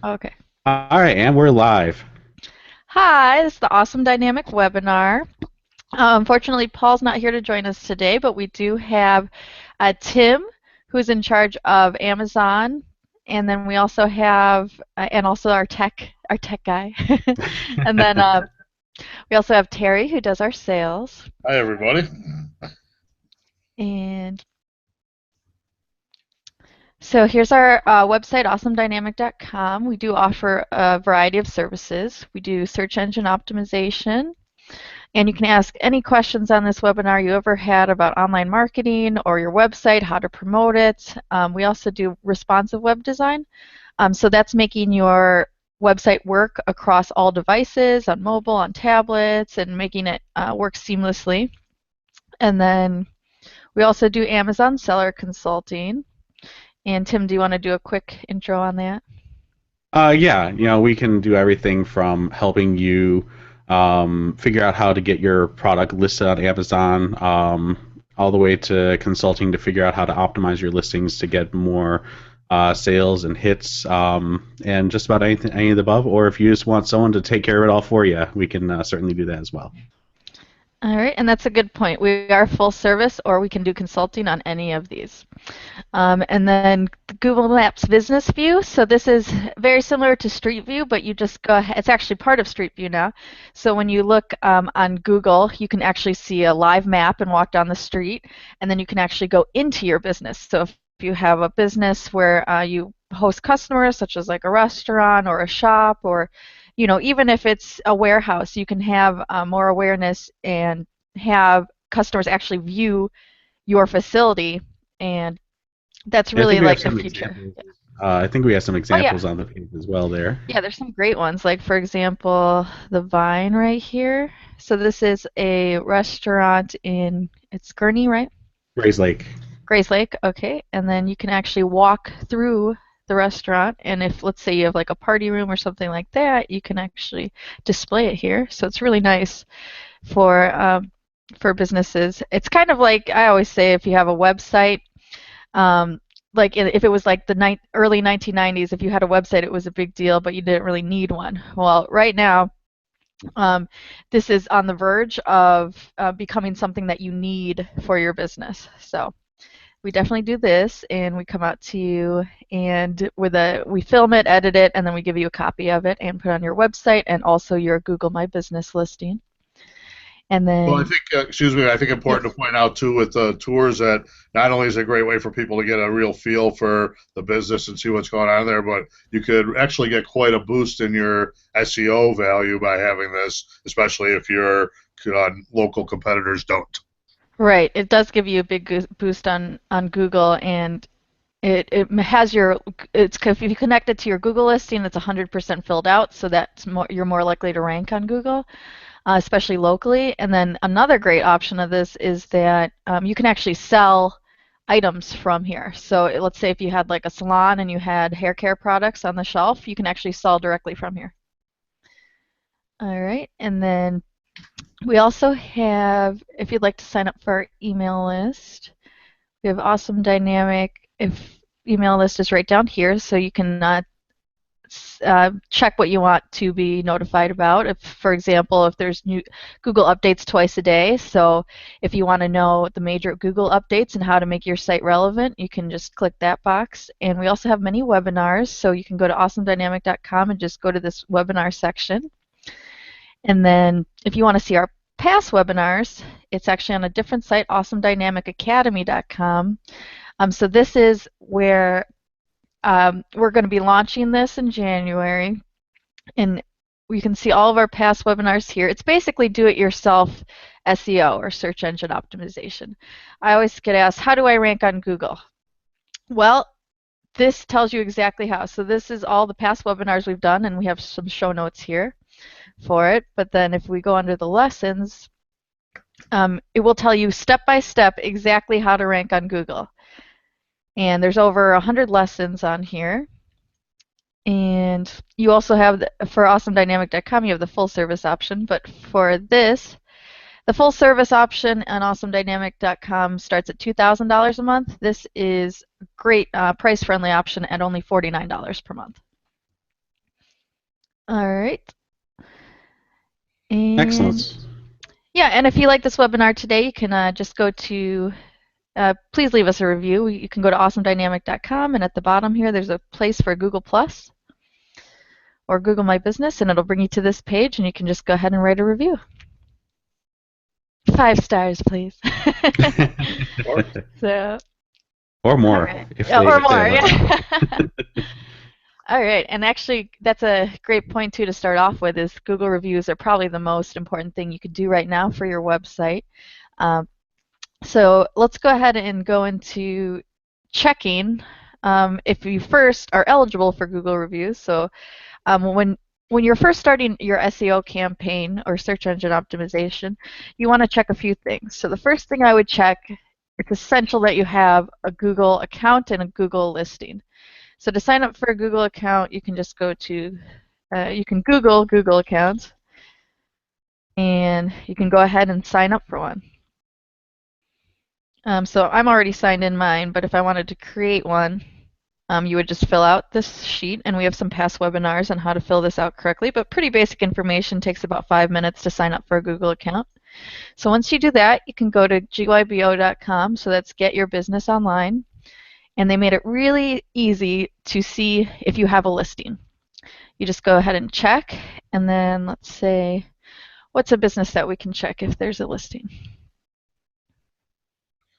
Okay. All right, and we're live. Hi, this is the Awesome Dynamic webinar. Unfortunately, Paul's not here to join us today, but we do have Tim, who's in charge of Amazon, and then we also have, and also our tech guy, and then we also have Terry, who does our sales, Hi, everybody. and so here's our website, awesomedynamic.com. We do offer a variety of services. We do search engine optimization. And you can ask any questions on this webinar you ever had about online marketing or your website, how to promote it. We also do responsive web design. So that's making your website work across all devices, on mobile, on tablets, and making it work seamlessly. And then we also do Amazon seller consulting. And Tim, do you want to do a quick intro on that? Yeah, we can do everything from helping you figure out how to get your product listed on Amazon, all the way to consulting to figure out how to optimize your listings to get more sales and hits, and just about anything, any of the above. Or if you just want someone to take care of it all for you, we can certainly do that as well. All right, and that's a good point. We are full service, or we can do consulting on any of these. And then Google Maps Business View. So this is very similar to Street View, but you just go ahead. It's actually part of Street View now. So when you look on Google, you can actually see a live map and walk down the street, and then you can actually go into your business. So if you have a business where you host customers, such as like a restaurant or a shop, or even if it's a warehouse, you can have more awareness and have customers actually view your facility, and that's And I think really we have like the some future. examples. I think we have some Oh yeah, examples on the page as well there. yeah. There's some great ones. Like for example, the Vine right here. So this is a restaurant in it's Gurney, right? Grays Lake. Grays Lake. Okay, and then you can actually walk through the restaurant, and if let's say you have like a party room or something like that, you can actually display it here. So it's really nice for businesses. It's kind of like I always say, if you have a website. Um, like if it was like the early 1990s, if you had a website, it was a big deal, but you didn't really need one. Well, right now, um, this is on the verge of becoming something that you need for your business. So we definitely do this, and we come out to you, and we film it, edit it, and then we give you a copy of it and put it on your website and also your Google My Business listing. And Well, I then, think, excuse me, I think important yes. to point out too with the tours that not only is it a great way for people to get a real feel for the business and see what's going on there, but you could actually get quite a boost in your SEO value by having this, especially if your local competitors don't. Right, it does give you a big boost on Google, and it has if you connect it to your Google listing, it's 100% filled out, so you're more likely to rank on Google, especially locally. And then another great option of this is that you can actually sell items from here. So let's say if you had like a salon and you had hair care products on the shelf, you can actually sell directly from here. All right, and then we also have, if you'd like to sign up for our email list, we have Awesome Dynamic. If email list is right down here, so you can check what you want to be notified about. If, for example, if there's new Google updates twice a day, so if you want to know the major Google updates and how to make your site relevant, you can just click that box. And we also have many webinars, so you can go to awesomedynamic.com and just go to this webinar section. And then if you want to see our past webinars, it's actually on a different site, awesomedynamicacademy.com. So this is where we're going to be launching this in January, and we can see all of our past webinars here. It's basically do-it-yourself SEO, or search engine optimization. I always get asked, how do I rank on Google? Well, this tells you exactly how. So this is all the past webinars we've done, and we have some show notes here for it. But then if we go under the lessons, it will tell you step by step exactly how to rank on Google. And there's over 100 lessons on here. And you also have, for awesomedynamic.com, you have the full service option. But for this, the full service option on awesomedynamic.com starts at $2,000 a month. This is a great price friendly option at only $49 per month. All right. And Excellent. yeah, and if you like this webinar today, you can just go to, please leave us a review. You can go to awesomedynamic.com, and at the bottom here, there's a place for Google Plus or Google My Business, and it'll bring you to this page, and you can just go ahead and write a review. 5 stars, please. So, Or all more, right. if Yeah, they or if they more, allow. yeah. All right, and actually, that's a great point too to start off with. Is Google reviews are probably the most important thing you could do right now for your website. Um, so let's go ahead and go into checking if you first are eligible for Google reviews. So when you're first starting your SEO campaign or search engine optimization, you want to check a few things. So the first thing I would check, it's essential that you have a Google account and a Google listing. So to sign up for a Google account, you can just go to, you can Google Google accounts, and you can go ahead and sign up for one. So I'm already signed in mine, but if I wanted to create one, you would just fill out this sheet, and we have some past webinars on how to fill this out correctly, but pretty basic information. Takes about 5 minutes to sign up for a Google account. So once you do that, you can go to gybo.com, so that's Get Your Business Online, and they made it really easy to see if you have a listing. You just go ahead and check, and then let's say, what's a business that we can check if there's a listing?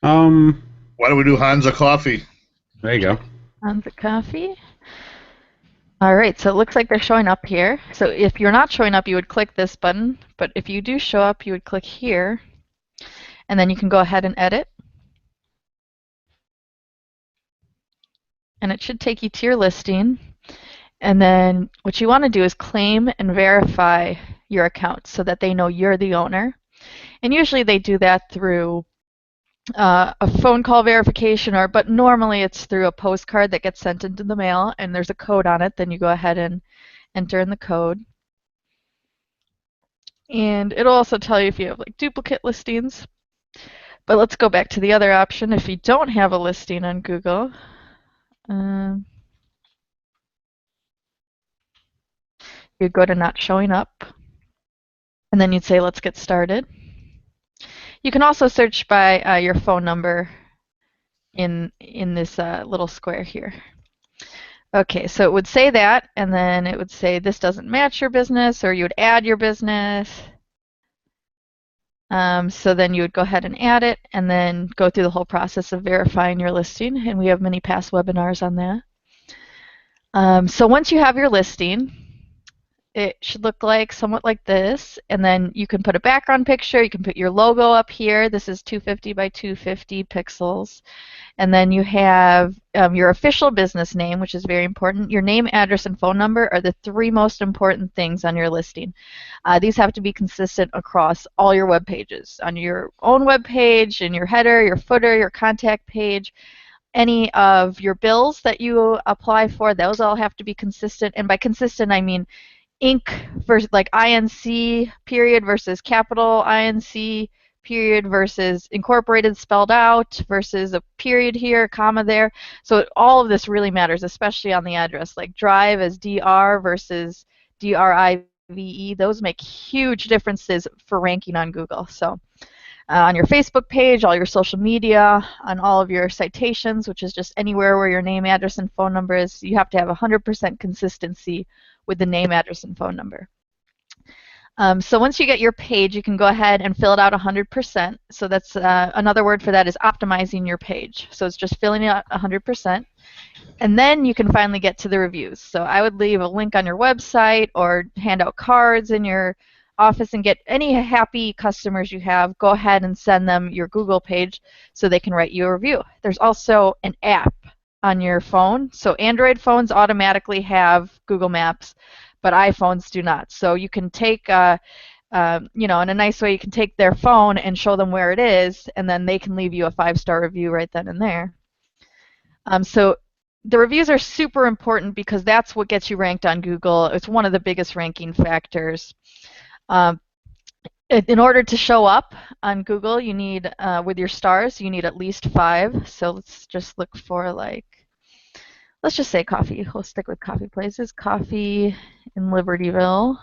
Why don't we do Hansa Coffee? There you go. Hansa Coffee. All right, so it looks like they're showing up here. So if you're not showing up, you would click this button, but if you do show up, you would click here, and then you can go ahead and edit. And it should take you to your listing. And then what you want to do is claim and verify your account so that they know you're the owner. And usually they do that through a phone call verification, but normally it's through a postcard that gets sent into the mail, and there's a code on it. Then you go ahead and enter in the code. And it'll also tell you if you have like duplicate listings. But let's go back to the other option. If you don't have a listing on Google, you'd go to not showing up, and then you'd say, let's get started. You can also search by your phone number in this little square here. Okay, so it would say that, and then it would say this doesn't match your business, or you would add your business. So then you would go ahead and add it, and then go through the whole process of verifying your listing, and we have many past webinars on that. So once you have your listing, it should look like somewhat like this, and then you can put a background picture. You can put your logo up here. This is 250 by 250 pixels. And then you have your official business name, which is very important. Your name, address, and phone number are the 3 most important things on your listing. These have to be consistent across all your web pages. On your own web page, in your header, your footer, your contact page, any of your bills that you apply for, those all have to be consistent. And by consistent, I mean Inc. versus like INC period versus capital INC period versus incorporated spelled out versus a period here, comma there. So all of this really matters, especially on the address. Like drive as DR versus DRIVE. Those make huge differences for ranking on Google. So on your Facebook page, all your social media, on all of your citations, which is just anywhere where your name, address, and phone number is, you have to have 100% consistency with the name, address, and phone number. So once you get your page, you can go ahead and fill it out 100%. So that's another word for that is optimizing your page. So it's just filling it out 100%. And then you can finally get to the reviews. So I would leave a link on your website or hand out cards in your office and get any happy customers you have. Go ahead and send them your Google page so they can write you a review. There's also an app on your phone. So Android phones automatically have Google Maps, but iPhones do not. So you can take, in a nice way, you can take their phone and show them where it is, and then they can leave you a 5-star review right then and there. So the reviews are super important because that's what gets you ranked on Google. It's one of the biggest ranking factors. In order to show up on Google, you need, with your stars, you need at least 5. So let's just look for let's just say coffee. We'll stick with coffee places. Coffee in Libertyville.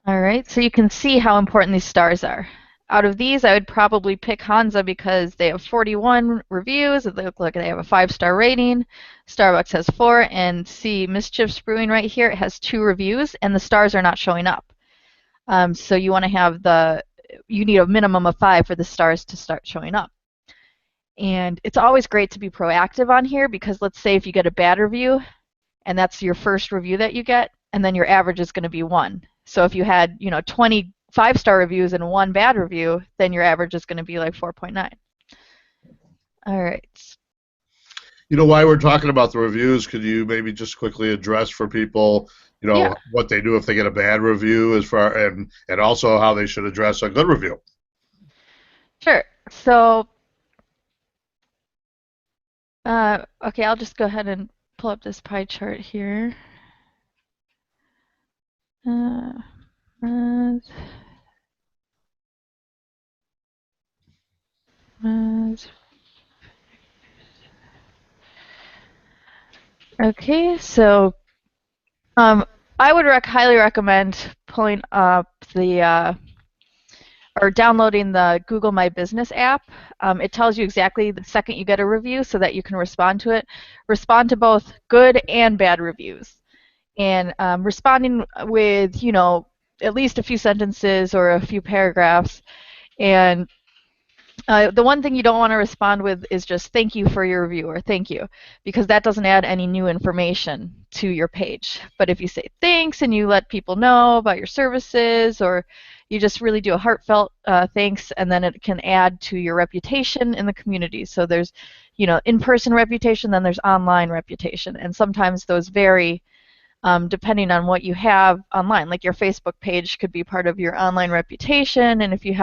All right, so you can see how important these stars are. Out of these, I would probably pick Hansa because they have 41 reviews. They look like they have a 5-star rating. Starbucks has 4, and see Mischiefs Brewing right here, it has 2 reviews, and the stars are not showing up. So you want to have you need a minimum of 5 for the stars to start showing up. And it's always great to be proactive on here because let's say if you get a bad review, and that's your first review that you get, and then your average is going to be 1. So if you had, 20 5-star reviews and 1 bad review, then your average is going to be like 4.9. All right. While we're talking about the reviews, could you maybe just quickly address for people, Yeah. what they do if they get a bad review, and also how they should address a good review? Sure. So, okay, I'll just go ahead and pull up this pie chart here. Okay, so I would highly recommend pulling up or downloading the Google My Business app. It tells you exactly the second you get a review so that you can respond to it. Respond to both good and bad reviews. And responding with, at least a few sentences or a few paragraphs. And the one thing you don't want to respond with is just thank you for your review or thank you, because that doesn't add any new information to your page. But if you say thanks and you let people know about your services, or you just really do a heartfelt thanks, and then it can add to your reputation in the community. So there's, in-person reputation, then there's online reputation, and sometimes those vary depending on what you have online. Like your Facebook page could be part of your online reputation, and if you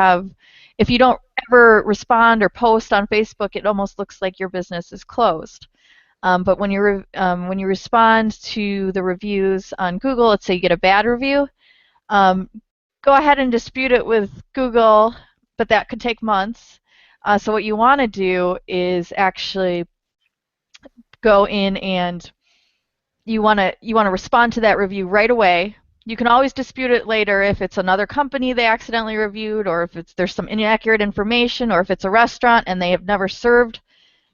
don't ever respond or post on Facebook, it almost looks like your business is closed. But when you respond to the reviews on Google, let's say you get a bad review, go ahead and dispute it with Google, but that could take months. So what you want to do is actually go in and you want to respond to that review right away. You can always dispute it later if it's another company they accidentally reviewed, or if there's some inaccurate information, or if it's a restaurant and they have never served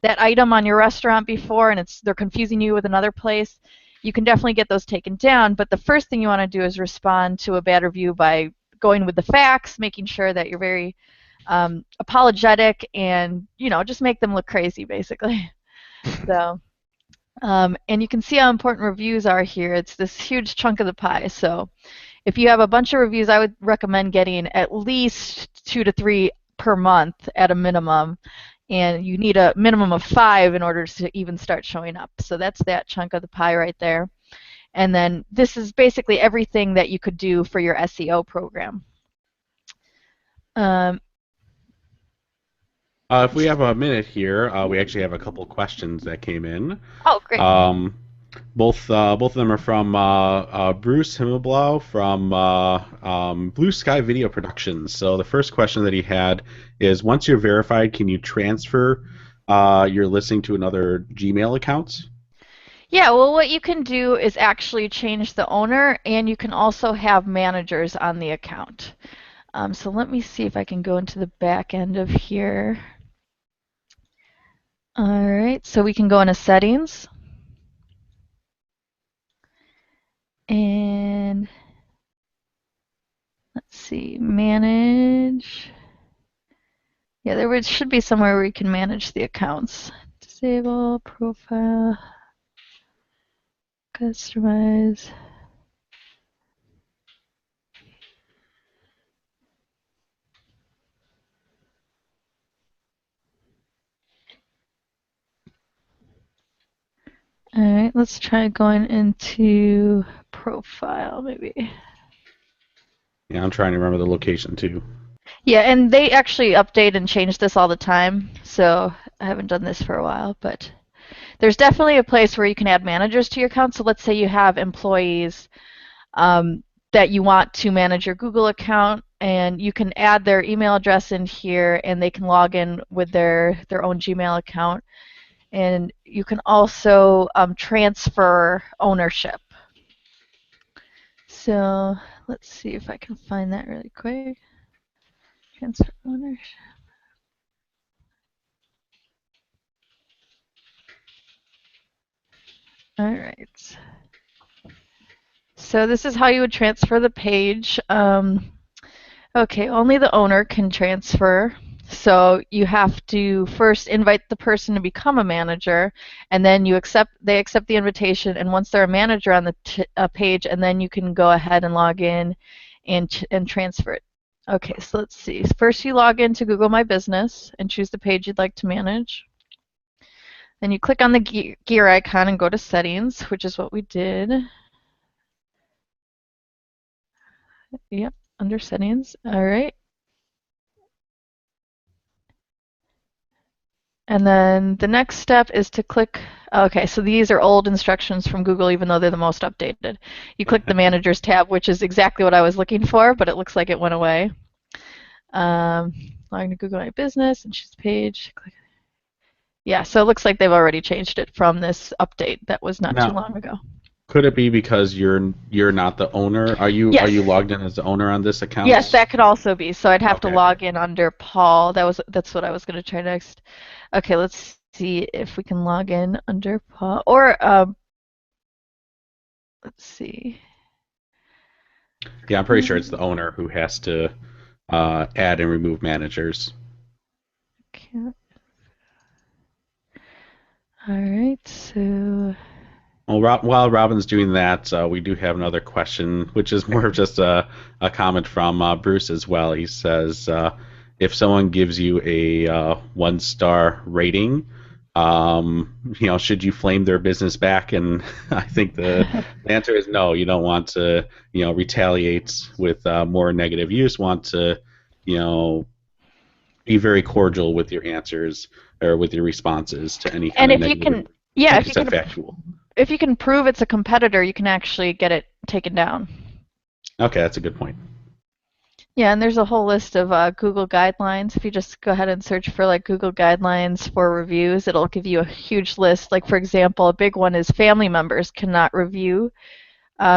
that item on your restaurant before and they're confusing you with another place. You can definitely get those taken down, but the first thing you want to do is respond to a bad review by going with the facts, making sure that you're very apologetic, and just make them look crazy, basically. So. And you can see how important reviews are here. It's this huge chunk of the pie. So if you have a bunch of reviews, I would recommend getting at least 2 to 3 per month at a minimum. And you need a minimum of 5 in order to even start showing up. So that's that chunk of the pie right there. And then this is basically everything that you could do for your SEO program. If we have a minute here, we actually have a couple questions that came in. Oh, great. Both of them are from Bruce Himmelblau from Blue Sky Video Productions. So the first question that he had is, once you're verified, can you transfer your listing to another Gmail accounts? Yeah, well, what you can do is actually change the owner, and you can also have managers on the account. So let me see if I can go into the back end of here. All right, so we can go into settings. And let's see, manage. Yeah, there should be somewhere where you can manage the accounts. Disable, profile, customize. All right, let's try going into profile, maybe. Yeah, I'm trying to remember the location too. Yeah, and they actually update and change this all the time, so I haven't done this for a while, but there's definitely a place where you can add managers to your account. So let's say you have employees that you want to manage your Google account, and you can add their email address in here, and they can log in with their own Gmail account. And you can also transfer ownership. So let's see if I can find that really quick. Transfer ownership. All right. So this is how you would transfer the page. Okay, only the owner can transfer. So you have to first invite the person to become a manager, and then they accept the invitation, and once they're a manager on the page, and then you can go ahead and log in and transfer it. Okay, so let's see. First you log into Google My Business and choose the page you'd like to manage. Then you click on the gear icon and go to settings, which is what we did. Yep, under settings. All right. And then the next step is to click, okay, so these are old instructions from Google, even though they're the most updated. You click the Managers tab, which is exactly what I was looking for, but it looks like it went away. Log into Google My Business and choose the page. Click. Yeah, so it looks like they've already changed it from this update that was not too long ago. Could it be because you're not the owner? Are you logged in as the owner on this account? Yes, that could also be. So I'd have to log in under Paul. That's what I was going to try next. Okay, let's see if we can log in under Paul, or let's see. Yeah, I'm pretty sure it's the owner who has to add and remove managers. Okay. All right, so. Well, while Robin's doing that, we do have another question, which is more of just a comment from Bruce as well. He says, if someone gives you a 1-star rating, should you flame their business back? And I think the answer is no. You don't want to, retaliate with more negative. You just want to, be very cordial with your answers or with your responses to any kind of negative. Factual. If you can prove it's a competitor, you can actually get it taken down. Okay, that's a good point. Yeah, and there's a whole list of Google guidelines. If you just go ahead and search for like Google guidelines for reviews, it'll give you a huge list. Like, for example, a big one is family members cannot review.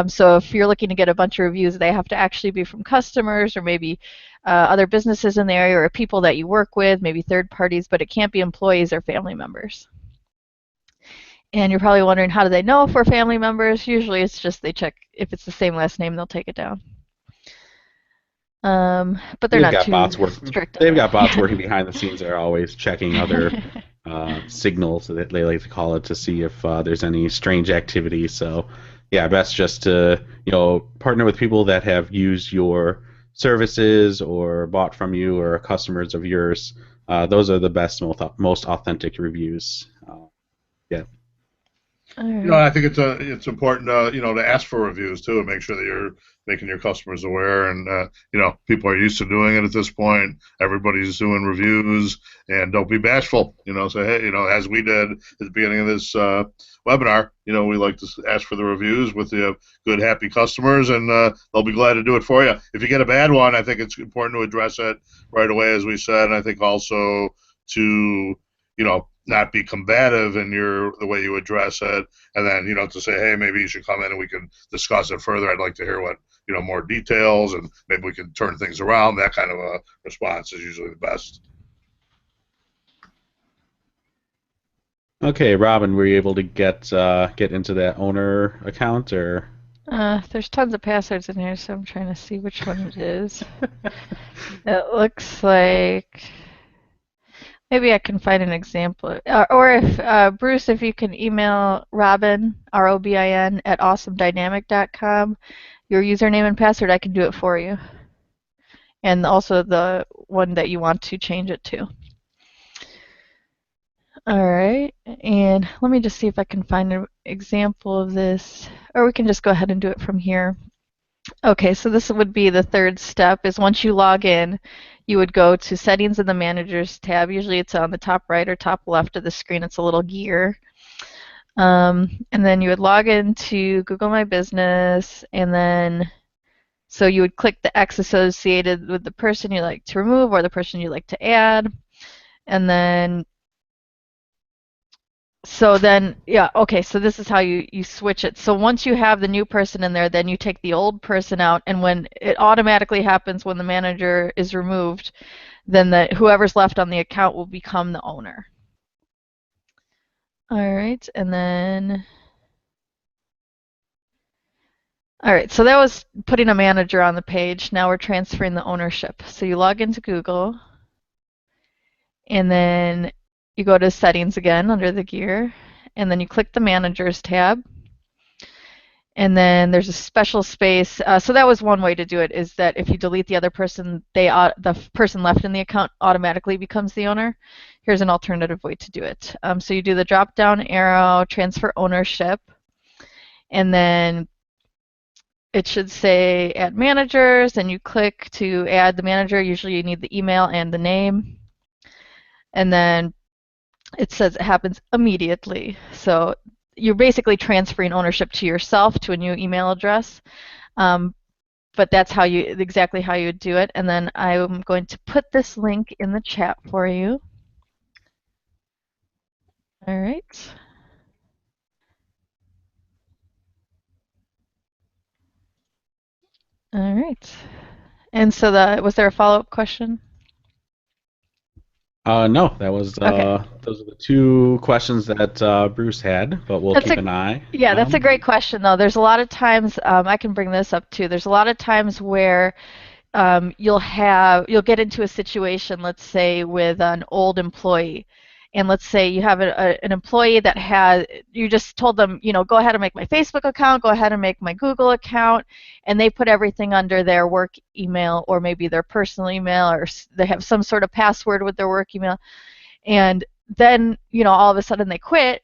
So if you're looking to get a bunch of reviews, they have to actually be from customers or maybe other businesses in the area or people that you work with, maybe third parties, but it can't be employees or family members. And you're probably wondering, how do they know if we're family members? Usually it's just they check if it's the same last name, they'll take it down. But they're not too strict. They've got bots working behind the scenes that are always checking other signals, that they like to call it, to see if there's any strange activity. So, yeah, best just to partner with people that have used your services or bought from you or are customers of yours. Those are the best, most authentic reviews. Yeah. Right. I think it's important to ask for reviews too and make sure that you're making your customers aware. And people are used to doing it at this point. Everybody's doing reviews, and don't be bashful. Say, hey, as we did at the beginning of this webinar, we like to ask for the reviews with the good, happy customers, and they'll be glad to do it for you. If you get a bad one, I think it's important to address it right away, as we said. And I think also to not be combative in the way you address it, and then to say, hey, maybe you should come in and we can discuss it further. I'd like to hear what more details, and maybe we can turn things around. That kind of a response is usually the best. Okay, Robin, were you able to get into that owner account, or? There's tons of passwords in here, so I'm trying to see which one it is. It looks like. Maybe I can find an example. Or if, Bruce, if you can email Robin, ROBIN, at awesomedynamic.com, your username and password, I can do it for you. And also the one that you want to change it to. All right. And let me just see if I can find an example of this. Or we can just go ahead and do it from here. Okay, so this would be the third step, is once you log in, you would go to Settings in the Managers tab. Usually it's on the top right or top left of the screen. It's a little gear. And then you would log into Google My Business, and then so you would click the X associated with the person you like to remove or the person you like to add. And then So then, yeah, okay, so this is how you switch it. So once you have the new person in there, then you take the old person out, and when it automatically happens when the manager is removed, then whoever's left on the account will become the owner. All right, and then, all right, so that was putting a manager on the page. Now we're transferring the ownership. So you log into Google, and then you go to settings again under the gear, and then you click the managers tab. And then there's a special space. So that was one way to do it, is that if you delete the other person, the person left in the account automatically becomes the owner. Here's an alternative way to do it. So you do the drop down arrow, transfer ownership, and then it should say add managers, and you click to add the manager. Usually you need the email and the name. And then it says it happens immediately. So you're basically transferring ownership to yourself to a new email address. But that's exactly how you would do it. And then I'm going to put this link in the chat for you. All right. All right. And so was there a follow-up question? No, that was Okay. those are the two questions that Bruce had, but we'll keep an eye. Yeah, that's a great question, though. There's a lot of times, I can bring this up too. There's a lot of times where you'll get into a situation, let's say, with an old employee. And let's say you have an employee you just told them, go ahead and make my Facebook account, go ahead and make my Google account, and they put everything under their work email or maybe their personal email, or they have some sort of password with their work email. And then, all of a sudden they quit,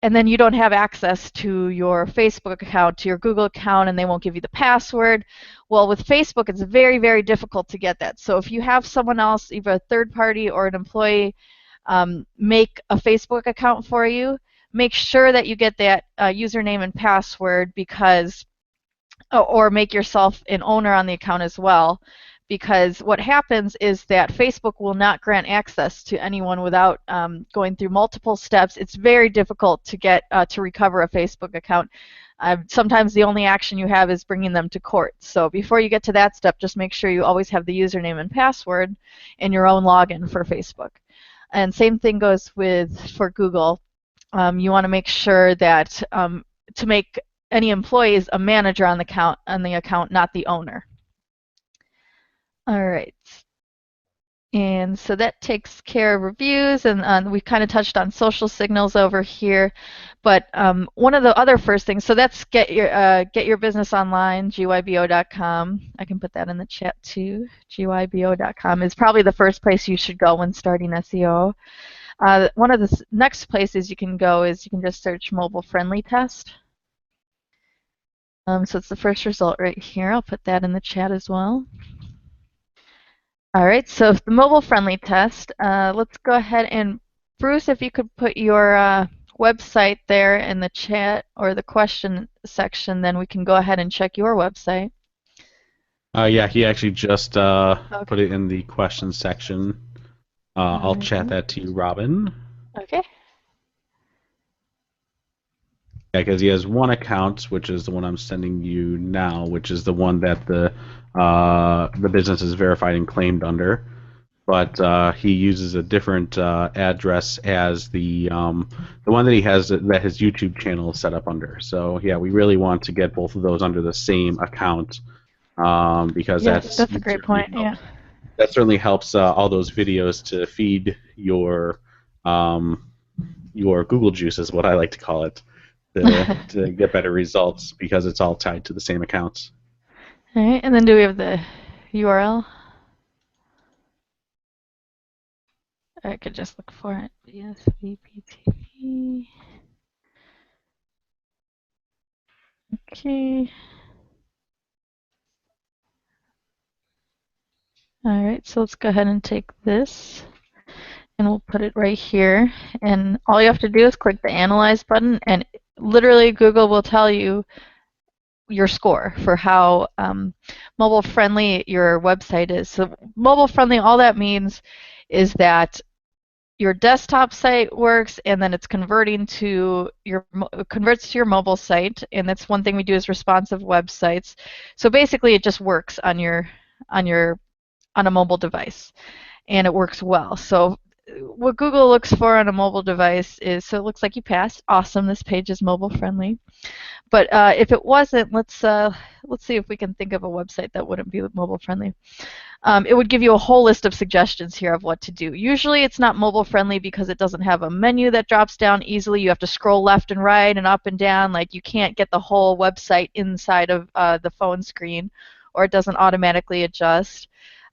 and then you don't have access to your Facebook account, to your Google account, and they won't give you the password. Well, with Facebook, it's very, very difficult to get that. So if you have someone else, either a third party or an employee, make a Facebook account for you, make sure that you get that username and password, or make yourself an owner on the account as well, because what happens is that Facebook will not grant access to anyone without going through multiple steps. It's very difficult to get to recover a Facebook account. Sometimes the only action you have is bringing them to court. So before you get to that step, just make sure you always have the username and password in your own login for Facebook. And same thing goes for Google. You want to make sure that to make any employees a manager on the account, not the owner. All right. And so that takes care of reviews, and we kind of touched on social signals over here. But one of the other first things, so that's get your business online, gybo.com. I can put that in the chat too. gybo.com is probably the first place you should go when starting SEO. One of the next places you can go is you can just search mobile friendly test. So it's the first result right here. I'll put that in the chat as well. All right, so the mobile friendly test, let's go ahead and, Bruce, if you could put your website there in the chat or the question section, then we can go ahead and check your website. Yeah, he actually just put it in the question section. I'll chat that to you, Robin. Okay. Yeah, because he has one account, which is the one I'm sending you now, which is the one that the business is verified and claimed under. But he uses a different address as the one that he has that his YouTube channel is set up under. So yeah, we really want to get both of those under the same account because that's a great point. Yeah. That certainly helps all those videos to feed your Google juice, is what I like to call it, to get better results, because it's all tied to the same accounts. All right, and then do we have the URL? I could just look for it. BSVPTV. Okay. All right, so let's go ahead and take this, and we'll put it right here. And all you have to do is click the Analyze button, and literally Google will tell you your score for how mobile friendly your website is. So mobile friendly, all that means is that your desktop site works, and then it's converts to your mobile site, and that's one thing we do is responsive websites. So basically, it just works on on your on a mobile device, and it works well. So what Google looks for on a mobile device is, so it looks like you passed. Awesome, this page is mobile friendly. But if it wasn't, let's see if we can think of a website that wouldn't be mobile friendly. It would give you a whole list of suggestions here of what to do. Usually it's not mobile friendly because it doesn't have a menu that drops down easily. You have to scroll left and right and up and down. Like, you can't get the whole website inside of the phone screen, or it doesn't automatically adjust.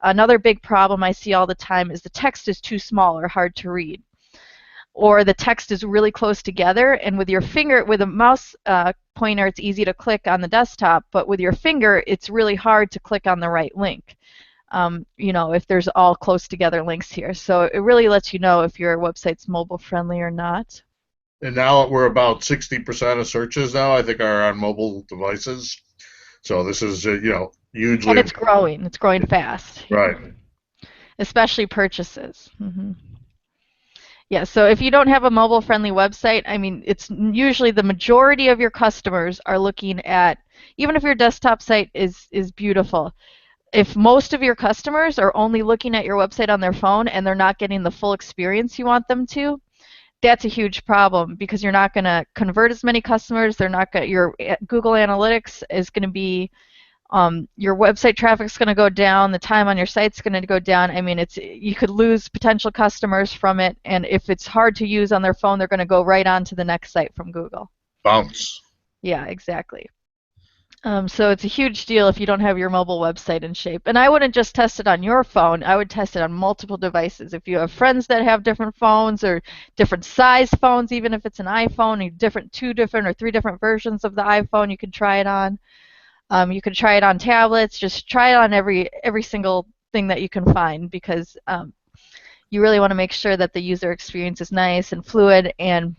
Another big problem I see all the time is the text is too small or hard to read, or the text is really close together, and with a mouse pointer, it's easy to click on the desktop, but with your finger, it's really hard to click on the right link. If there's all close together links here. So it really lets you know if your website's mobile friendly or not. And now we're about 60% of searches now, I think, are on mobile devices. So this is, hugely. And it's growing. It's growing fast. Right. Especially purchases. Yeah, so if you don't have a mobile-friendly website, I mean, it's usually the majority of your customers are looking at, even if your desktop site is beautiful, if most of your customers are only looking at your website on their phone and they're not getting the full experience you want them to, that's a huge problem, because you're not going to convert as many customers. Your Google Analytics is going to be, your website traffic's going to go down. The time on your site's going to go down. I mean, you could lose potential customers from it, and if it's hard to use on their phone, they're going to go right on to the next site from Google. Bounce. Yeah, exactly. So it's a huge deal if you don't have your mobile website in shape. And I wouldn't just test it on your phone. I would test it on multiple devices. If you have friends that have different phones or different size phones, even if it's an iPhone, two different or three different versions of the iPhone, you can try it on. You can try it on tablets. Just try it on every single thing that you can find, because you really want to make sure that the user experience is nice and fluid. And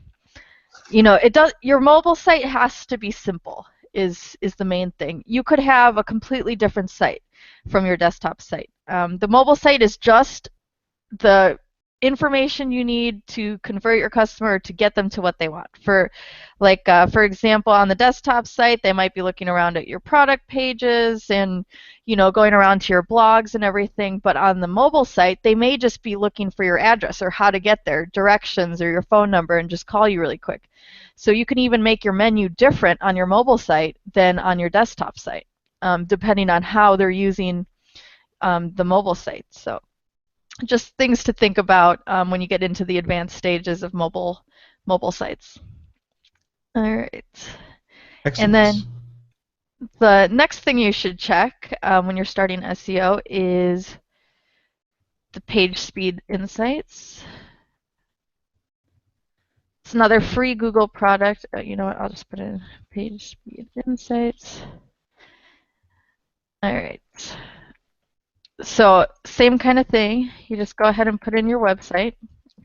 your mobile site has to be simple. Is the main thing. You could have a completely different site from your desktop site. The mobile site is just the information you need to convert your customer, to get them to what they want. For example, on the desktop site, they might be looking around at your product pages and going around to your blogs and everything. But on the mobile site, they may just be looking for your address or how to get there, directions, or your phone number, and just call you really quick. So you can even make your menu different on your mobile site than on your desktop site, depending on how they're using the mobile site. So just things to think about when you get into the advanced stages of mobile sites. All right. Excellent. And then the next thing you should check when you're starting SEO is the page speed insights. It's another free Google product. You know what? I'll just put in page speed insights. All right. So same kind of thing. You just go ahead and put in your website,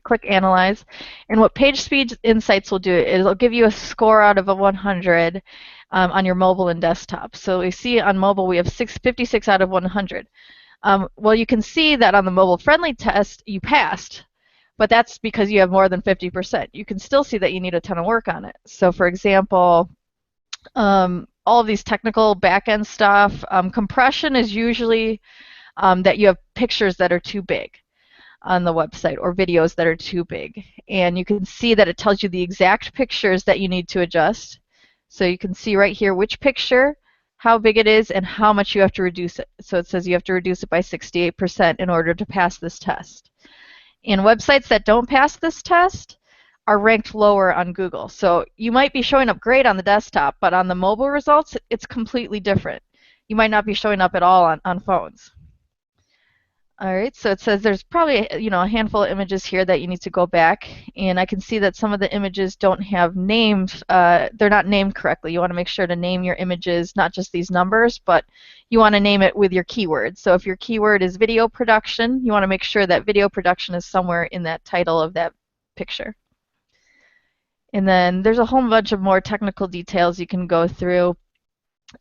click Analyze, and what Page Speed Insights will do is it'll give you a score out of a 100 on your mobile and desktop. So we see on mobile we have 56 out of 100. Well, you can see that on the mobile-friendly test you passed, but that's because you have more than 50%. You can still see that you need a ton of work on it. So for example, all of these technical back-end stuff, compression is usually that you have pictures that are too big on the website or videos that are too big. And you can see that it tells you the exact pictures that you need to adjust. So you can see right here which picture, how big it is, and how much you have to reduce it. So it says you have to reduce it by 68% in order to pass this test. And websites that don't pass this test are ranked lower on Google. So you might be showing up great on the desktop, but on the mobile results, it's completely different. You might not be showing up at all on phones. All right, so it says there's probably a handful of images here that you need to go back, and I can see that some of the images don't have names. They're not named correctly. You want to make sure to name your images, not just these numbers, but you want to name it with your keyword. So if your keyword is video production, you want to make sure that video production is somewhere in that title of that picture. And then there's a whole bunch of more technical details you can go through.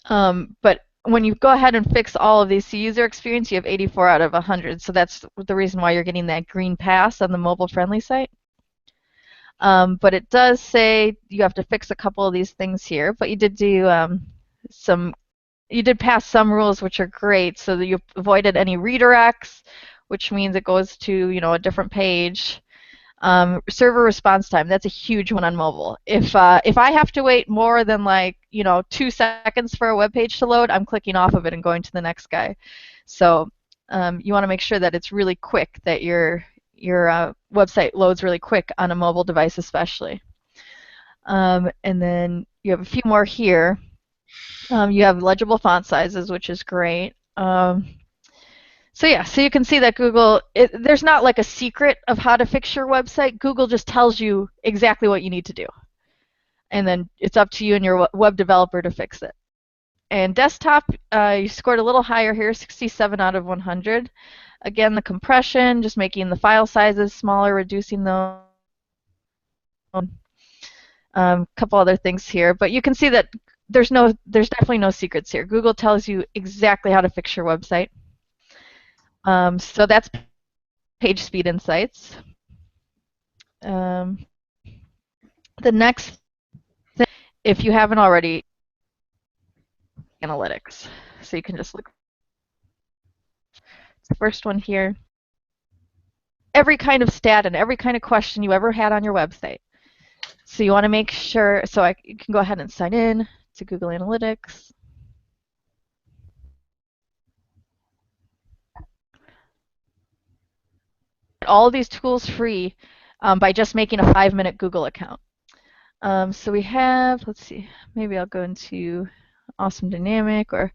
But when you go ahead and fix all of these, so user experience, you have 84 out of 100. So that's the reason why you're getting that green pass on the mobile-friendly site. But it does say you have to fix a couple of these things here. But you did do you did pass some rules, which are great. So that you avoided any redirects, which means it goes to a different page. Server response time, that's a huge one on mobile. If I have to wait more than 2 seconds for a web page to load, I'm clicking off of it and going to the next guy. So you want to make sure that it's really quick, that your website loads really quick on a mobile device especially. And then you have a few more here. You have legible font sizes, which is great. So yeah, so you can see that Google, there's not like a secret of how to fix your website. Google just tells you exactly what you need to do. And then it's up to you and your web developer to fix it. And desktop, you scored a little higher here, 67 out of 100. Again, the compression, just making the file sizes smaller, reducing those. Couple other things here, but you can see that there's definitely no secrets here. Google tells you exactly how to fix your website. So that's page speed insights. The next thing, if you haven't already, analytics. So you can just look. The first one here. Every kind of stat and every kind of question you ever had on your website. So you want to make sure, you can go ahead and sign in to Google Analytics. All of these tools free by just making a 5-minute Google account. So we have, let's see, maybe I'll go into Awesome Dynamic or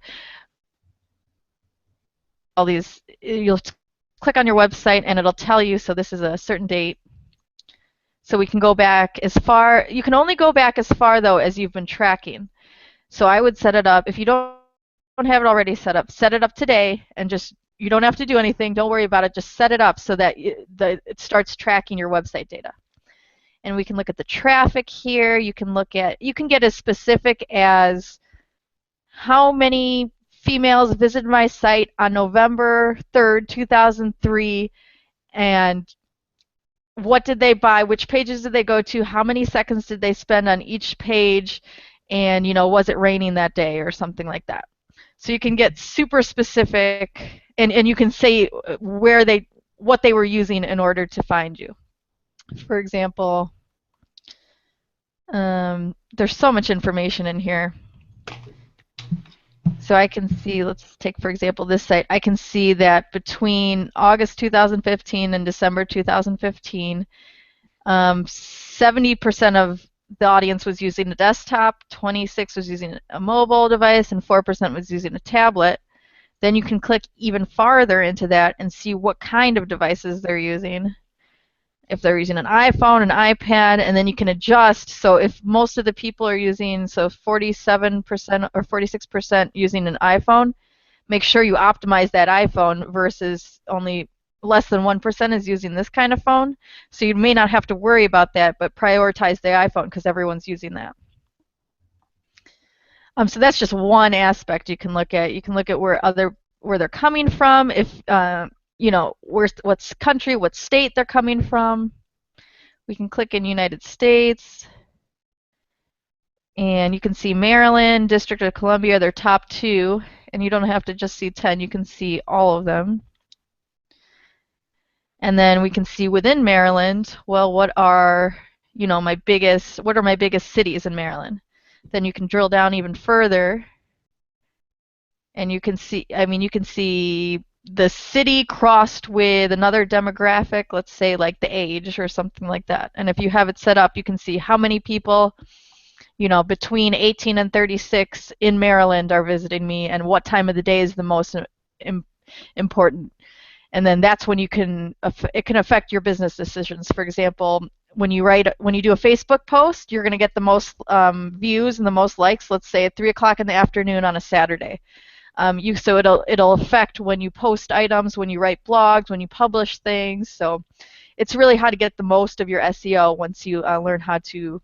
all these. You'll click on your website and it'll tell you, so this is a certain date. So we can go back as far, you can only go back as far though as you've been tracking. So I would set it up, if you don't have it already set it up today and just, you don't have to do anything, don't worry about it, just set it up so that it starts tracking your website data. And we can look at the traffic here, you can get as specific as how many females visited my site on November 3rd, 2003, and what did they buy, which pages did they go to, how many seconds did they spend on each page, and was it raining that day or something like that. So you can get super specific, and you can say what they were using in order to find you. For example, there's so much information in here. So I can see, let's take for example this site, I can see that between August 2015 and December 2015, 70% of the audience was using a desktop, 26% was using a mobile device, and 4% was using a tablet. Then you can click even farther into that and see what kind of devices they're using. If they're using an iPhone, an iPad, and then you can adjust. So if most of the people are using, 47% or 46% using an iPhone, make sure you optimize that iPhone versus only less than 1% is using this kind of phone. So you may not have to worry about that, but prioritize the iPhone because everyone's using that. So that's just one aspect you can look at. You can look at where they're coming from, if what country, what state they're coming from. We can click in United States, and you can see Maryland, District of Columbia, their top 2, and you don't have to just see 10, you can see all of them. And then we can see within Maryland, well, what are my biggest cities in Maryland? Then you can drill down even further, and you can see, you can see the city crossed with another demographic, let's say like the age or something like that. And if you have it set up, you can see how many people, between 18 and 36 in Maryland are visiting me, and what time of the day is the most important. And then that's when it can affect your business decisions. For example, when you do a Facebook post, you're going to get the most views and the most likes, let's say at 3 o'clock in the afternoon on a Saturday. So it'll affect when you post items, when you write blogs, when you publish things. So it's really how to get the most of your SEO once you learn how to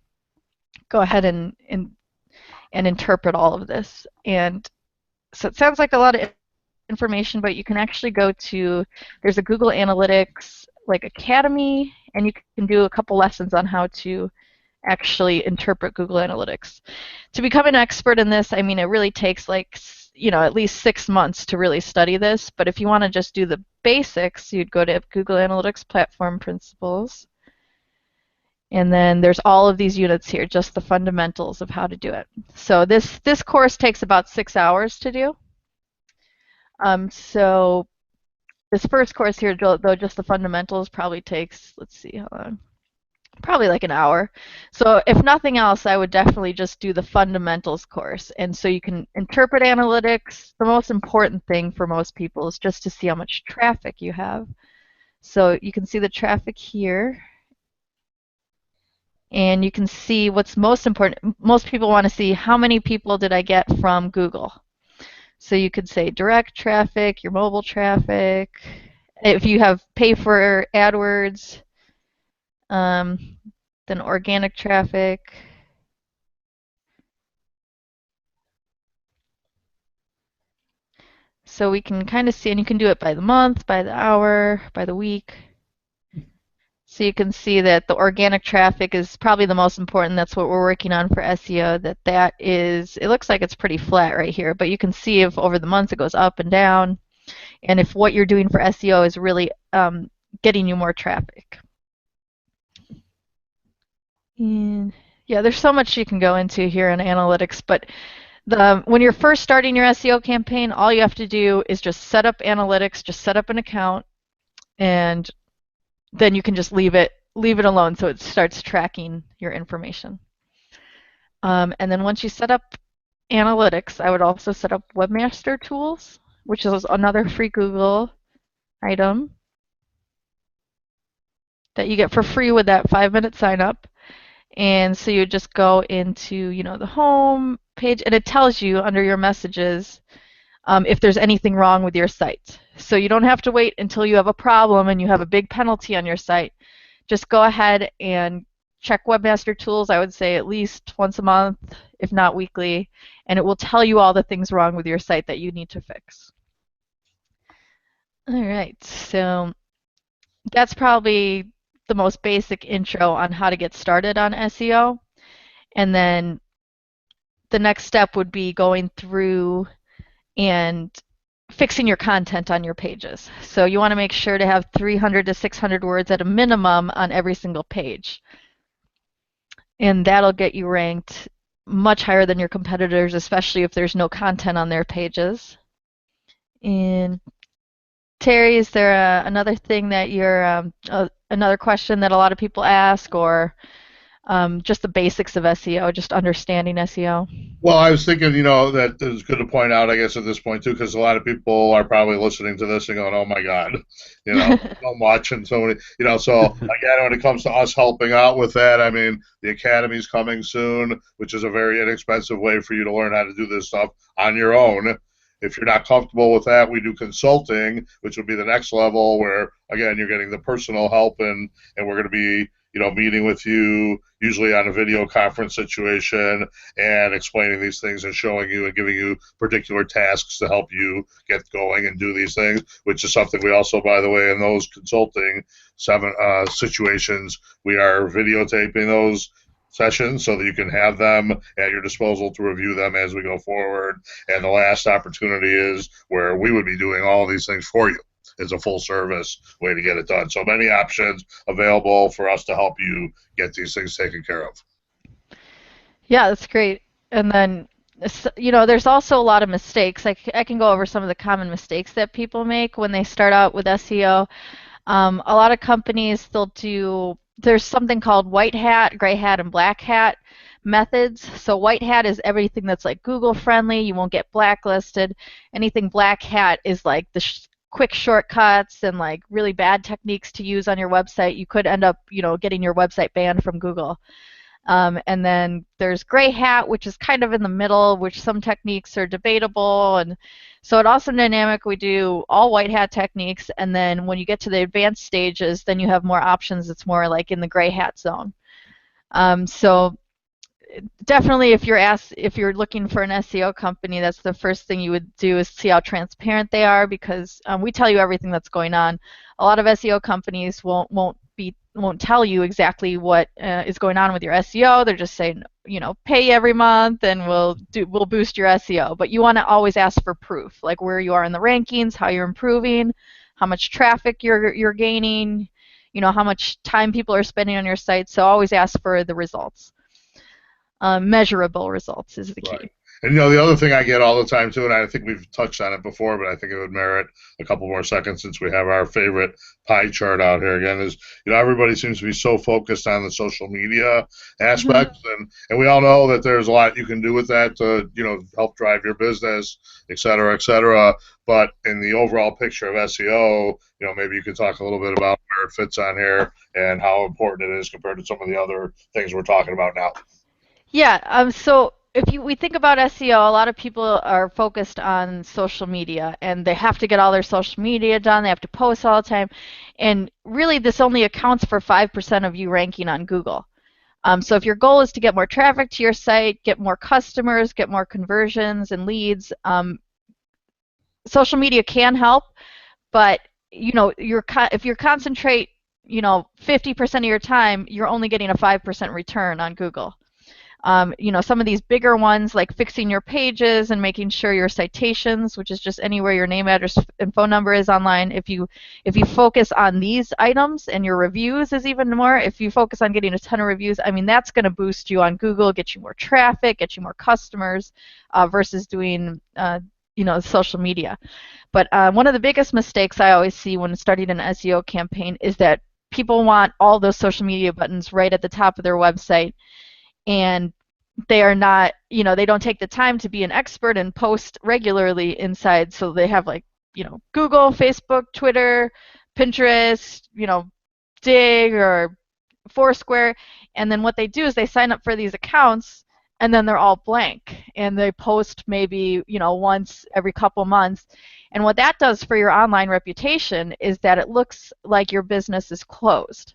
go ahead and interpret all of this. And So it sounds like a lot of information, but you can actually go to, there's a Google Analytics like Academy, and you can do a couple lessons on how to actually interpret Google Analytics. To become an expert in this, I mean, it really takes like, at least 6 months to really study this, but if you want to just do the basics, you'd go to Google Analytics Platform Principles, and then there's all of these units here, just the fundamentals of how to do it. So this course takes about 6 hours to do. So this first course here, though, just the fundamentals probably takes, let's see, how long? Probably like an hour. So if nothing else, I would definitely just do the fundamentals course. And so you can interpret analytics. The most important thing for most people is just to see how much traffic you have. So you can see the traffic here. And you can see what's most important. Most people want to see how many people did I get from Google. So you could say direct traffic, your mobile traffic. If you have pay for AdWords, then organic traffic. So we can kind of see, and you can do it by the month, by the hour, by the week. So you can see that the organic traffic is probably the most important. That's what we're working on for SEO. That is, it looks like it's pretty flat right here, but you can see if over the months it goes up and down, and if what you're doing for SEO is really getting you more traffic. And yeah, there's so much you can go into here in analytics, but when you're first starting your SEO campaign, all you have to do is just set up analytics, just set up an account, and then you can just leave it alone so it starts tracking your information. And then once you set up analytics, I would also set up Webmaster Tools, which is another free Google item that you get for free with that 5-minute sign up. And so you just go into, the home page, and it tells you under your messages if there's anything wrong with your site. So you don't have to wait until you have a problem and you have a big penalty on your site. Just go ahead and check Webmaster Tools, I would say at least once a month, if not weekly, and it will tell you all the things wrong with your site that you need to fix. All right, so that's probably the most basic intro on how to get started on SEO. And then the next step would be going through and fixing your content on your pages. So you want to make sure to have 300 to 600 words at a minimum on every single page. And that'll get you ranked much higher than your competitors, especially if there's no content on their pages. And Terry, is there another thing that you're, another question that a lot of people ask, or just the basics of SEO, just understanding SEO? Well, I was thinking, that it's good to point out, I guess, at this point, too, because a lot of people are probably listening to this and going, oh, my God, so much and so many, so, again, when it comes to us helping out with that, I mean, the Academy's coming soon, which is a very inexpensive way for you to learn how to do this stuff on your own. If you're not comfortable with that, we do consulting, which would be the next level where, again, you're getting the personal help, and we're going to be, meeting with you, usually on a video conference situation, and explaining these things and showing you and giving you particular tasks to help you get going and do these things, which is something we also, by the way, in those consulting situations, we are videotaping those sessions so that you can have them at your disposal to review them as we go forward. And the last opportunity is where we would be doing all these things for you. It's a full service way to get it done. So many options available for us to help you get these things taken care of. Yeah, that's great. And then, there's also a lot of mistakes. I can go over some of the common mistakes that people make when they start out with SEO. A lot of companies, there's something called white hat, gray hat, and black hat methods. So white hat is everything that's like Google friendly. You won't get blacklisted. Anything black hat is like the quick shortcuts and like really bad techniques to use on your website. You could end up, getting your website banned from Google. And then there's gray hat, which is kind of in the middle, which some techniques are debatable. And so at Awesome Dynamic, we do all white hat techniques. And then when you get to the advanced stages, then you have more options. It's more like in the gray hat zone. So definitely if you're looking for an SEO company, that's the first thing you would do is see how transparent they are, because we tell you everything that's going on. A lot of SEO companies won't tell you exactly what is going on with your SEO. They're just saying, pay every month and we'll boost your SEO. But you want to always ask for proof, like where you are in the rankings, how you're improving, how much traffic you're gaining, how much time people are spending on your site. So always ask for the results. Measurable results is the key. Right. And the other thing I get all the time too, and I think we've touched on it before, but I think it would merit a couple more seconds since we have our favorite pie chart out here again, is everybody seems to be so focused on the social media aspects, and we all know that there's a lot you can do with that to help drive your business, et cetera, et cetera. But in the overall picture of SEO, maybe you could talk a little bit about where it fits on here and how important it is compared to some of the other things we're talking about now. Yeah. So if we think about SEO, a lot of people are focused on social media, and they have to get all their social media done. They have to post all the time, and really, this only accounts for 5% of you ranking on Google. So if your goal is to get more traffic to your site, get more customers, get more conversions and leads, social media can help, but if you concentrate 50% of your time, you're only getting a 5% return on Google. Some of these bigger ones, like fixing your pages and making sure your citations, which is just anywhere your name, address, and phone number is online, if you focus on these items, and your reviews is even more, if you focus on getting a ton of reviews, that's going to boost you on Google, get you more traffic, get you more customers, versus doing social media. But one of the biggest mistakes I always see when starting an SEO campaign is that people want all those social media buttons right at the top of their website, and they are not, they don't take the time to be an expert and post regularly inside. So they have Google, Facebook, Twitter, Pinterest, Dig or Foursquare, and then what they do is they sign up for these accounts, and then they're all blank, and they post maybe once every couple months. And what that does for your online reputation is that it looks like your business is closed.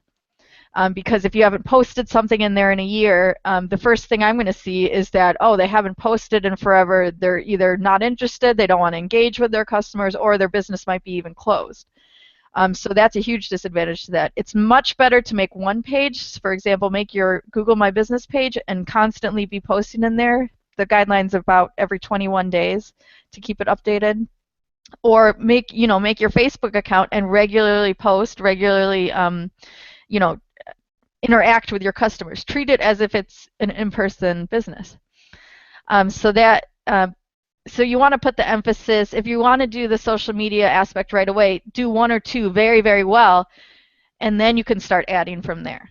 Because if you haven't posted something in there in a year, the first thing I'm going to see is that, oh, they haven't posted in forever. They're either not interested, they don't want to engage with their customers, or their business might be even closed. So that's a huge disadvantage to that. It's much better to make one page. For example, make your Google My Business page and constantly be posting in there. The guideline's about every 21 days to keep it updated. Or make your Facebook account and regularly post, regularly interact with your customers. Treat it as if it's an in-person business. So you want to put the emphasis, if you want to do the social media aspect right away, do one or two very, very well, and then you can start adding from there.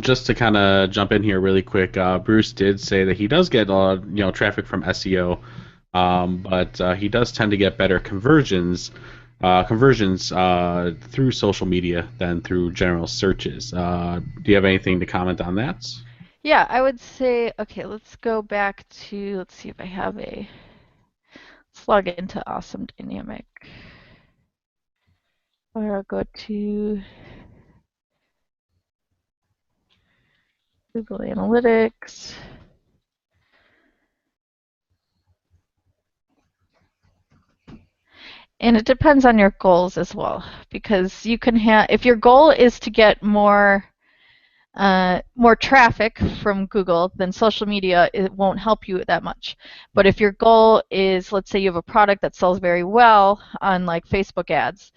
Just to kind of jump in here really quick, Bruce did say that he does get a lot of traffic from SEO, but he does tend to get better conversions through social media than through general searches. Do you have anything to comment on that? Yeah, I would say, okay, let's go back to, let's see if I have let's log into Awesome Dynamic. Or I'll go to Google Analytics. And it depends on your goals as well, because you can have, if your goal is to get more traffic from Google, then social media, it won't help you that much. But if your goal is, let's say you have a product that sells very well on Facebook ads,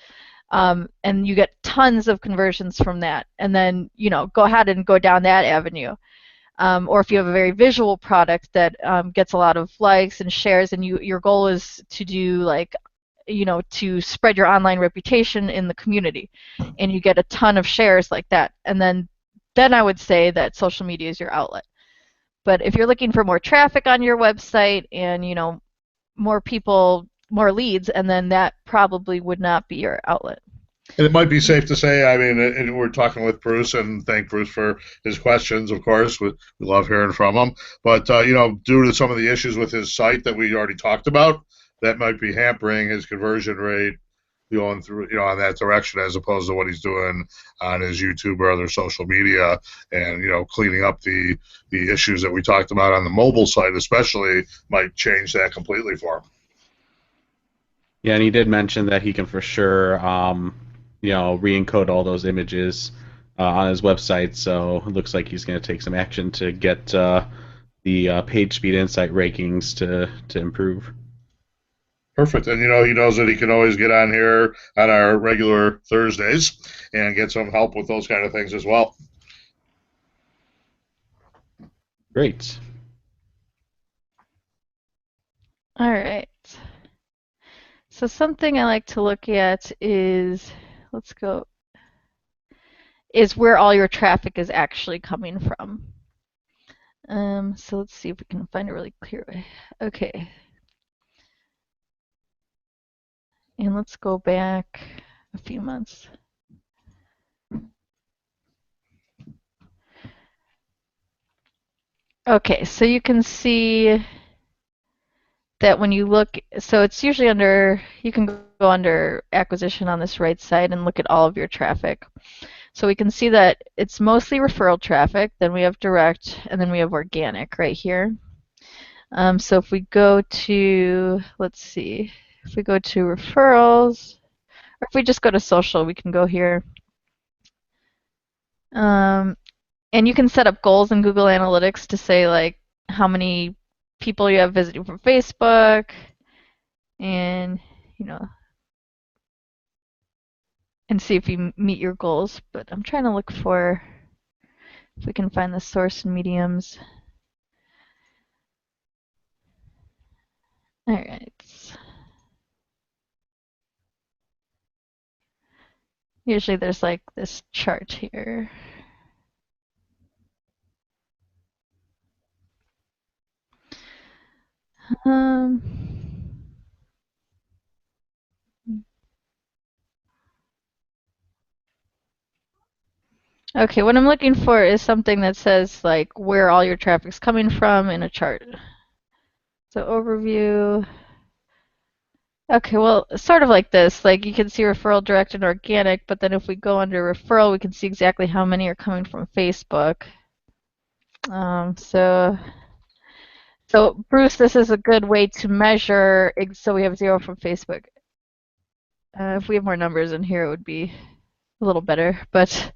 and you get tons of conversions from that, and then go ahead and go down that avenue. Or if you have a very visual product that gets a lot of likes and shares, and your goal is to do to spread your online reputation in the community, and you get a ton of shares like that, and then I would say that social media is your outlet. But if you're looking for more traffic on your website and more people, more leads, and then that probably would not be your outlet. And it might be safe to say, and we're talking with Bruce, and thank Bruce for his questions, of course. We love hearing from him. But, due to some of the issues with his site that we already talked about, that might be hampering his conversion rate going through, on that direction as opposed to what he's doing on his YouTube or other social media, and cleaning up the issues that we talked about on the mobile site, especially, might change that completely for him. Yeah, and he did mention that he can for sure, re-encode all those images on his website. So it looks like he's going to take some action to get the PageSpeed Insight rankings to improve. Perfect. And he knows that he can always get on here on our regular Thursdays and get some help with those kind of things as well. Great. All right. So something I like to look at is, is where all your traffic is actually coming from. So let's see if we can find a really clear way. Okay. And let's go back a few months. Okay, so you can see that when you look, so it's usually under, you can go under acquisition on this right side and look at all of your traffic. So we can see that it's mostly referral traffic, then we have direct, and then we have organic right here. So if we go to, let's see, if we go to referrals, or if we just go to social, we can go here. And you can set up goals in Google Analytics to say like how many people you have visiting from Facebook, and and see if you meet your goals. But I'm trying to look for if we can find the source and mediums. All right. Usually there's like this chart here. Okay, what I'm looking for is something that says like where all your traffic's coming from in a chart. So overview. Okay, well, sort of like this. Like you can see referral, direct, and organic, but then if we go under referral, we can see exactly how many are coming from Facebook. So Bruce, this is a good way to measure. So we have 0 from Facebook. If we have more numbers in here, it would be a little better. But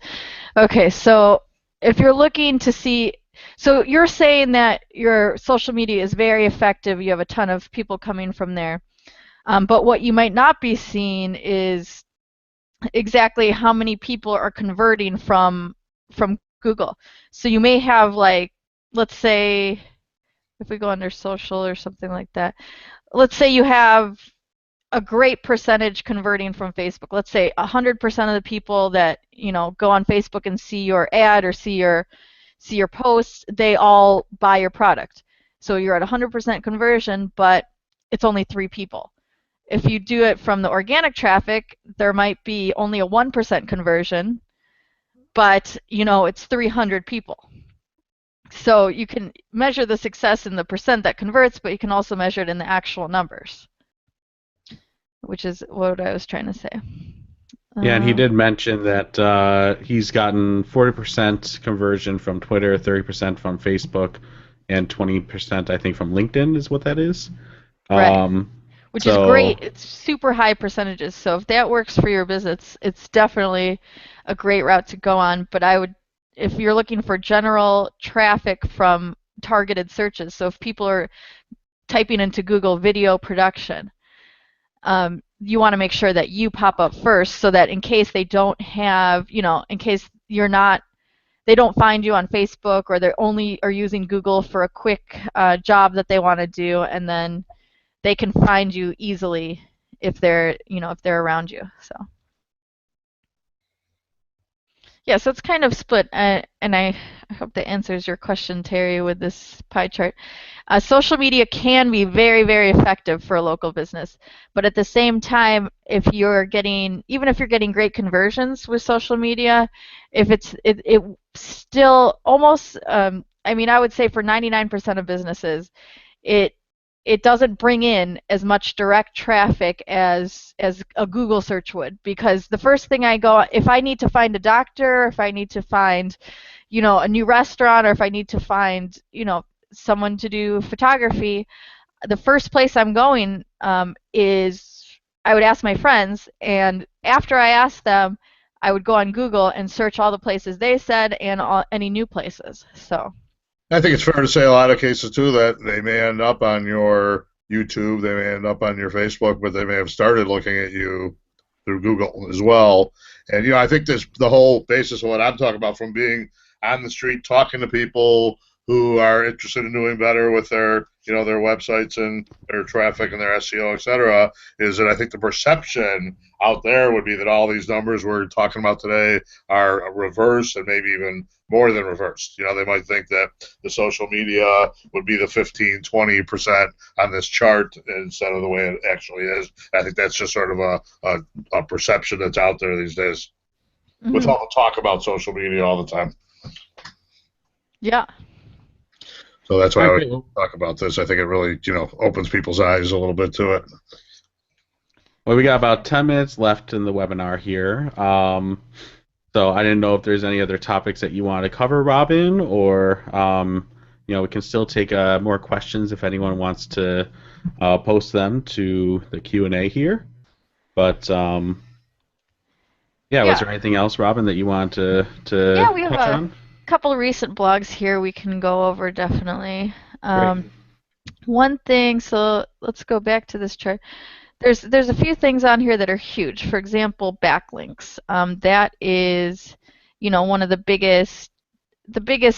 okay, so if you're looking to see, so you're saying that your social media is very effective. You have a ton of people coming from there. But what you might not be seeing is exactly how many people are converting from Google. So you may have like, let's say, if we go under social or something like that, let's say you have a great percentage converting from Facebook. Let's say 100% of the people that go on Facebook and see your ad or see your posts, they all buy your product. So you're at 100% conversion, but it's only 3 people. If you do it from the organic traffic, there might be only a 1% conversion, but it's 300 people. So you can measure the success in the percent that converts, but you can also measure it in the actual numbers, which is what I was trying to say. Yeah, and he did mention that he's gotten 40% conversion from Twitter, 30% from Facebook, and 20% I think from LinkedIn is what that is. Right. Which is great. It's super high percentages. So if that works for your business, it's definitely a great route to go on. But if you're looking for general traffic from targeted searches, so if people are typing into Google video production, you want to make sure that you pop up first so that in case they don't have, in case they don't find you on Facebook, or they only are using Google for a quick job that they want to do, and then they can find you easily if they're around you. So yeah, so it's kind of split, and I hope that answers your question, Terry, with this pie chart. Social media can be very, very effective for a local business, but at the same time, even if you're getting great conversions with social media, if it still almost, I would say for 99% of businesses, it it doesn't bring in as much direct traffic as a Google search would, because the first thing I go, if I need to find a doctor, if I need to find, a new restaurant, or if I need to find, someone to do photography, the first place I'm going is I would ask my friends, and after I asked them, I would go on Google and search all the places they said and any new places. So. I think it's fair to say a lot of cases too that they may end up on your YouTube, they may end up on your Facebook, but they may have started looking at you through Google as well. And I think the whole basis of what I'm talking about, from being on the street talking to people who are interested in doing better with their their websites and their traffic and their SEO, et cetera, is that I think the perception out there would be that all these numbers we're talking about today are reversed, and maybe even more than reversed. They might think that the social media would be the 15-20% on this chart instead of the way it actually is. I think that's just sort of a perception that's out there these days, with all the talk about social media all the time. Yeah. So that's why I always talk about this. I think it really, opens people's eyes a little bit to it. Well, we got about 10 minutes left in the webinar here. So I didn't know if there's any other topics that you want to cover, Robin, or we can still take more questions if anyone wants to post them to the Q&A here. But was there anything else, Robin, that you want to we have touch on? Couple of recent blogs here we can go over, definitely. One thing, so let's go back to this chart. There's a few things on here that are huge. For example, backlinks. That is, one of the biggest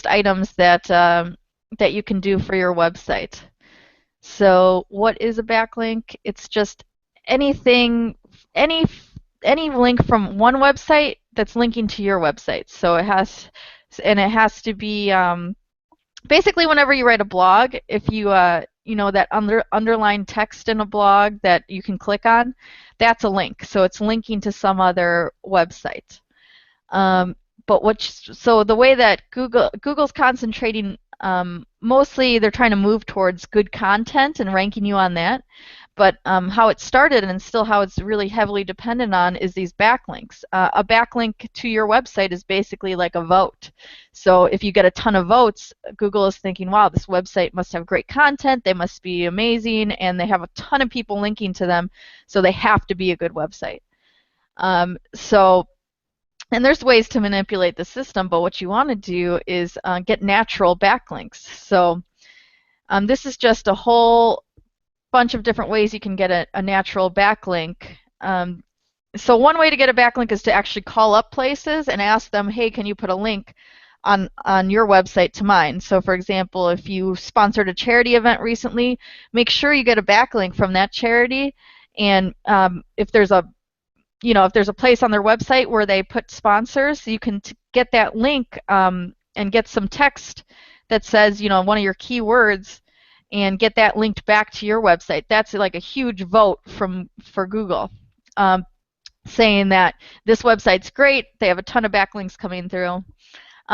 items that that you can do for your website. So what is a backlink? It's just any link from one website that's linking to your website. So it has to be basically whenever you write a blog, if you that underlined text in a blog that you can click on, that's a link. So it's linking to some other website. So the way that Google's concentrating, mostly they're trying to move towards good content and ranking you on that. But how it started, and still how it's really heavily dependent on, is these backlinks. A backlink to your website is basically like a vote. So if you get a ton of votes, Google is thinking, wow, this website must have great content, they must be amazing, and they have a ton of people linking to them, so they have to be a good website. And there's ways to manipulate the system, but what you want to do is get natural backlinks. So this is just a whole bunch of different ways you can get a natural backlink. So one way to get a backlink is to actually call up places and ask them, hey, can you put a link on your website to mine? So for example, if you sponsored a charity event recently, make sure you get a backlink from that charity, and if there's a place on their website where they put sponsors, you can get that link and get some text that says, one of your keywords, and get that linked back to your website. That's like a huge vote for Google, saying that this website's great, they have a ton of backlinks coming through.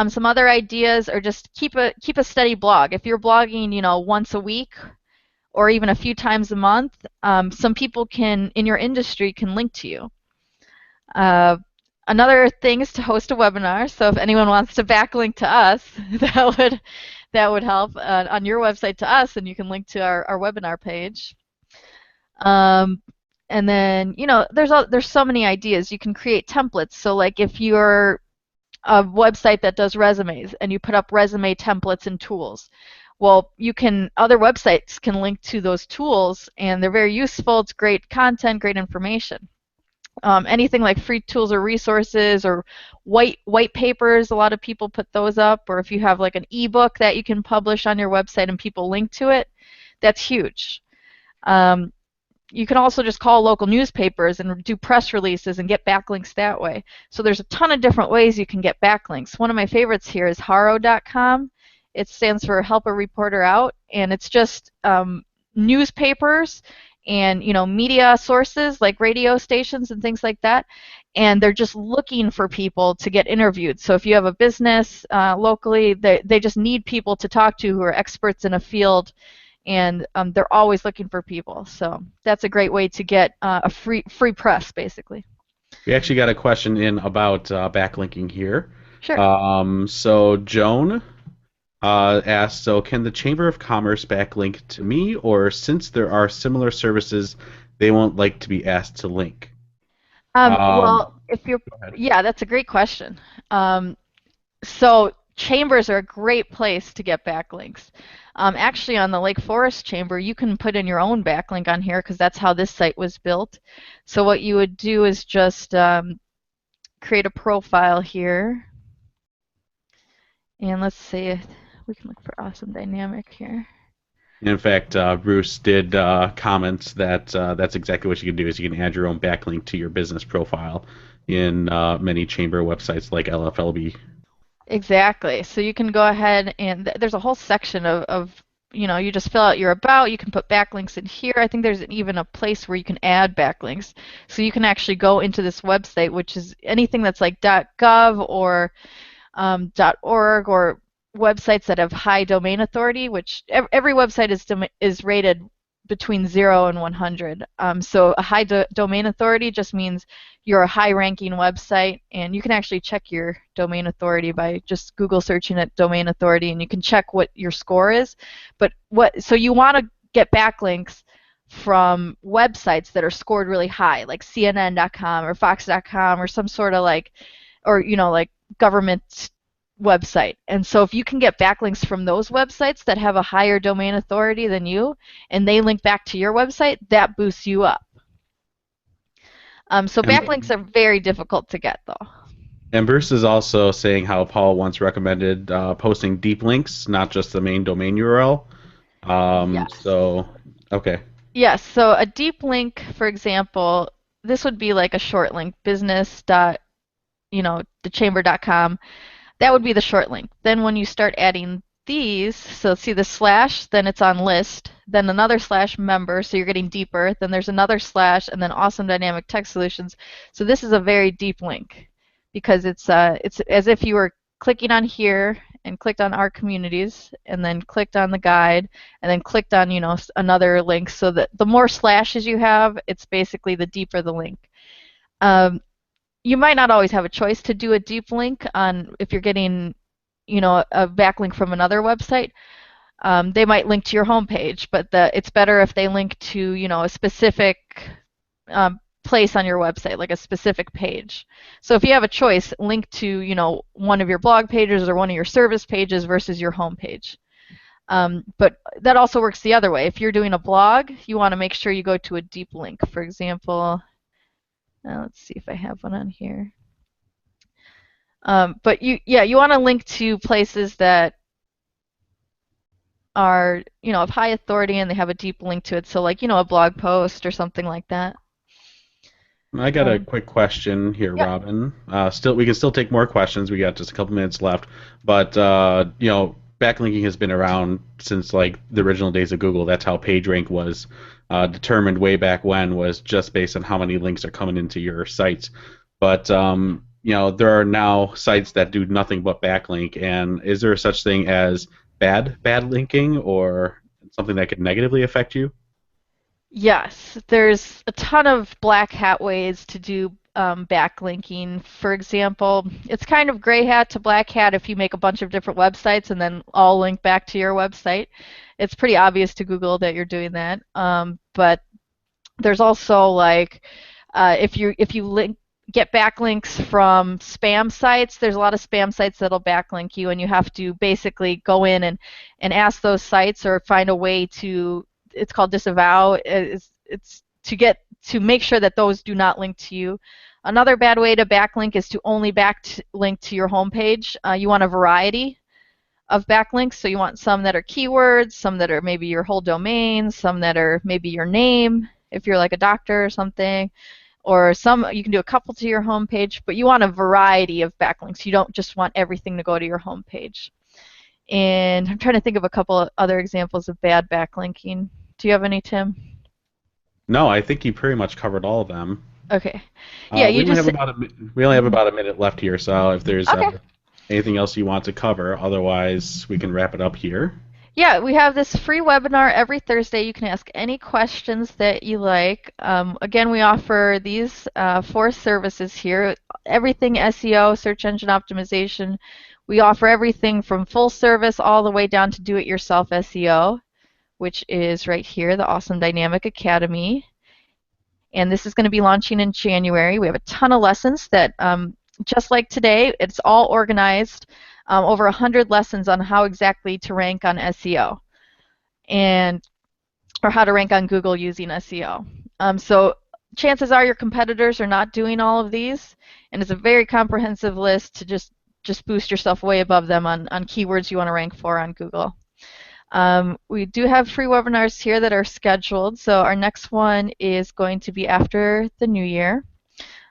Some other ideas are just keep a steady blog. If you're blogging, once a week or even a few times a month, some people in your industry can link to you. Another thing is to host a webinar. So if anyone wants to backlink to us, that would help on your website to us, and you can link to our webinar page. And then, there's so many ideas. You can create templates. So like if you're a website that does resumes and you put up resume templates and tools, well, other websites can link to those tools, and they're very useful. It's great content, great information. Anything like free tools or resources or white papers, a lot of people put those up, or if you have like an ebook that you can publish on your website and people link to it, that's huge. You can also just call local newspapers and do press releases and get backlinks that way. So there's a ton of different ways you can get backlinks. One of my favorites here is Haro.com. It stands for Help a Reporter Out, and it's just newspapers and media sources like radio stations and things like that, and they're just looking for people to get interviewed. So if you have a business locally, they just need people to talk to who are experts in a field, and they're always looking for people. So that's a great way to get a free press, basically. We actually got a question in about backlinking here. Sure. So Joan asked, so can the Chamber of Commerce backlink to me, or since there are similar services, they won't like to be asked to link? Well, if you're, Go ahead. yeah, that's a great question. So chambers are a great place to get backlinks. Actually, on the Lake Forest Chamber, you can put in your own backlink on here because that's how this site was built. So what you would do is just create a profile here. And let's see if we can look for Awesome Dynamic here. In fact, Bruce did comment that that's exactly what you can do, is you can add your own backlink to your business profile in many chamber websites like LFLB. Exactly. So you can go ahead and there's a whole section of you just fill out your about, you can put backlinks in here. I think there's even a place where you can add backlinks. So you can actually go into this website, which is anything that's like .gov or .org or websites that have high domain authority, which every website is rated between 0 and 100. So a high domain authority just means you're a high-ranking website, and you can actually check your domain authority by just Google searching at domain authority, and you can check what your score is. But so you want to get backlinks from websites that are scored really high, like CNN.com or Fox.com or some sort of like government website. And so if you can get backlinks from those websites that have a higher domain authority than you, and they link back to your website, that boosts you up. So backlinks are very difficult to get, though. And Bruce is also saying how Paul once recommended posting deep links, not just the main domain URL. Yes. So, okay. Yes, so a deep link, for example, this would be like a short link, thechamber.com. That would be the short link. Then when you start adding these, so see the slash, then it's on list, then another slash member, so you're getting deeper, then there's another slash, and then Awesome Dynamic Text Solutions. So this is a very deep link because it's as if you were clicking on here and clicked on our communities and then clicked on the guide and then clicked on another link, so that the more slashes you have, it's basically the deeper the link. You might not always have a choice to do a deep link on if you're getting a backlink from another website. They might link to your homepage, but it's better if they link to a specific place on your website, like a specific page. So if you have a choice, link to one of your blog pages or one of your service pages versus your homepage. But that also works the other way. If you're doing a blog, you want to make sure you go to a deep link. For example, let's see if I have one on here. But you want to link to places that are of high authority and they have a deep link to it. So like a blog post or something like that. I got a quick question here, yeah. Robin. We can still take more questions. We got just a couple minutes left, but backlinking has been around since like the original days of Google. That's how PageRank was determined way back when, was just based on how many links are coming into your sites. But there are now sites that do nothing but backlink. And is there such thing as bad linking or something that could negatively affect you? Yes, there's a ton of black hat ways to do backlinking. For example, it's kind of gray hat to black hat if you make a bunch of different websites and then all link back to your website. It's pretty obvious to Google that you're doing that. But there's also like if you get backlinks from spam sites, there's a lot of spam sites that'll backlink you, and you have to basically go in and ask those sites or find a way to, it's called disavow, it's to make sure that those do not link to you. Another bad way to backlink is to only backlink to your homepage. You want a variety of backlinks, so you want some that are keywords, some that are maybe your whole domain, some that are maybe your name if you're like a doctor or something, or some you can do a couple to your homepage, but you want a variety of backlinks. You don't just want everything to go to your homepage. And I'm trying to think of a couple of other examples of bad backlinking. Do you have any, Tim? No, I think you pretty much covered all of them. Okay. Yeah, we only have about a minute left here, so if there's okay. Anything else you want to cover, otherwise we can wrap it up here. Yeah, we have this free webinar every Thursday. You can ask any questions that you like. Again, we offer these 4 services here. Everything SEO, search engine optimization. We offer everything from full service all the way down to do-it-yourself SEO, which is right here, the Awesome Dynamic Academy. And this is going to be launching in January. We have a ton of lessons that, just like today, it's all organized. Over 100 lessons on how exactly to rank on SEO or how to rank on Google using SEO. So chances are your competitors are not doing all of these, and it's a very comprehensive list to just boost yourself way above them on keywords you want to rank for on Google. We do have free webinars here that are scheduled. So our next one is going to be after the new year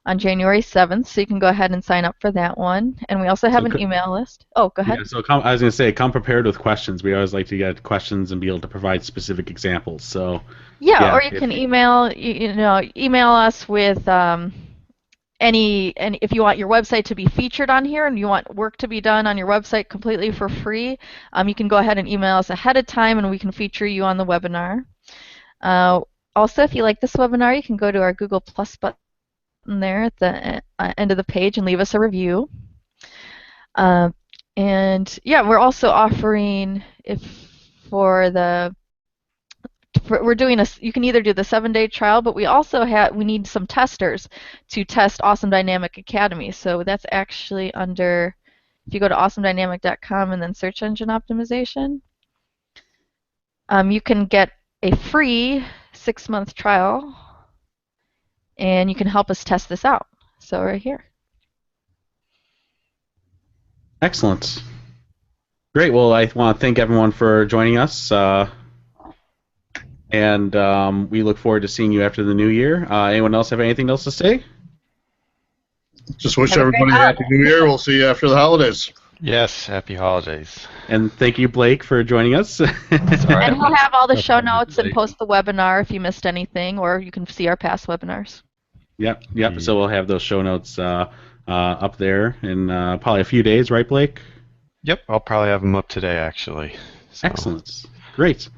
on January 7th. So you can go ahead and sign up for that one. And we also have an email list. Oh, go ahead. Yeah, so I was going to say, come prepared with questions. We always like to get questions and be able to provide specific examples. So yeah, or you can email us with any if you want your website to be featured on here and you want work to be done on your website completely for free, you can go ahead and email us ahead of time and we can feature you on the webinar. Also, if you like this webinar, you can go to our Google Plus button there at the end of the page and leave us a review. And yeah, we're also offering, we're doing you can either do the 7-day trial, but we also we need some testers to test Awesome Dynamic Academy. So that's actually under, if you go to awesomedynamic.com and then search engine optimization, you can get a free 6-month trial and you can help us test this out. So right here. Excellent. Great. Well, I want to thank everyone for joining us. And we look forward to seeing you after the new year. Anyone else have anything else to say? Just wish everybody a happy new year. We'll see you after the holidays. Yes, happy holidays. And thank you, Blake, for joining us. And we'll have all the show notes and post the webinar if you missed anything, or you can see our past webinars. Yep. So we'll have those show notes up there in probably a few days, right, Blake? Yep, I'll probably have them up today, actually. So. Excellent. Great.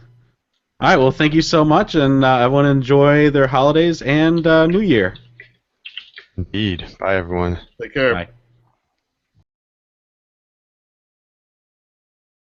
All right, well, thank you so much, and everyone enjoy their holidays and New Year. Indeed. Bye, everyone. Take care. Bye.